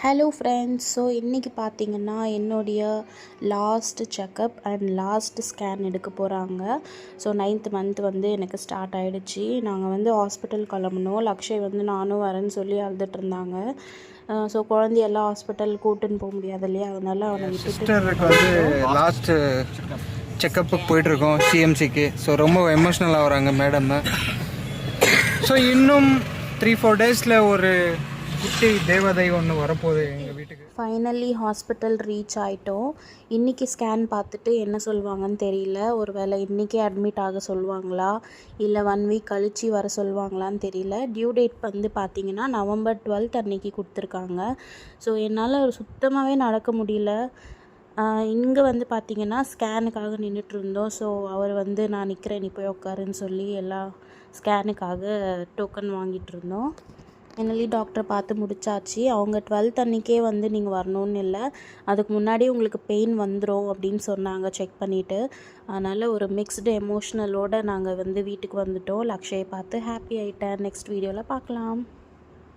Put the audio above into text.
Hello friends. So இன்றைக்கி பார்த்திங்கன்னா என்னுடைய last checkup and last scan எடுக்க போகிறாங்க. ஸோ 9th மந்த் வந்து எனக்கு ஸ்டார்ட் ஆகிடுச்சு. நாங்கள் வந்து ஹாஸ்பிட்டல் கிளம்புனோம். லக்ஷய் வந்து நானும் வரேன்னு சொல்லி அழுதுட்டு இருந்தாங்க. ஸோ குழந்தையெல்லாம் ஹாஸ்பிட்டல் கூட்டுன்னு போக முடியாது இல்லையா, அதனால அவனை சிஸ்டருக்கு வந்து லாஸ்ட்டு செக்கப்புக்கு போயிட்டுருக்கோம் சிஎம்சிக்கு. ஸோ ரொம்ப எமோஷ்னல் ஆகிறாங்க மேடம். ஸோ இன்னும் 3-4 டேஸில் ஒரு குட்டி தேவதை ஒன்று வரப்போகுது எங்கள் வீட்டுக்கு. ஃபைனலி ஹாஸ்பிட்டல் ரீச் ஆகிட்டோம். இன்றைக்கி ஸ்கேன் பார்த்துட்டு என்ன சொல்லுவாங்கன்னு தெரியல. ஒரு வேளை இன்றைக்கே அட்மிட் ஆக சொல்லுவாங்களா இல்லை 1 வீக் கழித்து வர சொல்லுவாங்களான்னு தெரியல. டியூ டேட் வந்து பார்த்திங்கன்னா November 12th அன்றைக்கி கொடுத்துருக்காங்க. ஸோ என்னால் சுத்தமாகவே நடக்க முடியல. இங்கே வந்து பார்த்திங்கன்னா ஸ்கேனுக்காக நின்றுட்டுருந்தோம். ஸோ அவர் வந்து நான் நிற்கிறேன், நீ போய் உட்காருன்னு சொல்லி எல்லா ஸ்கேனுக்காக டோக்கன் வாங்கிட்டு இருந்தோம். ஃபைனலி டாக்டரை பார்த்து முடிச்சாச்சு. அவங்க 12th அன்றைக்கே வந்து நீங்கள் வரணும்னு இல்லை, அதுக்கு முன்னாடி உங்களுக்கு பெயின் வந்துடும் அப்படின்னு சொன்னாங்க செக் பண்ணிவிட்டு. அதனால் ஒரு மிக்ஸ்டு எமோஷ்னலோடு நாங்கள் வந்து வீட்டுக்கு வந்துவிட்டோம். லக்ஷயை பார்த்து ஹாப்பி ஆகிட்டேன். நெக்ஸ்ட் வீடியோவில் பார்க்கலாம்.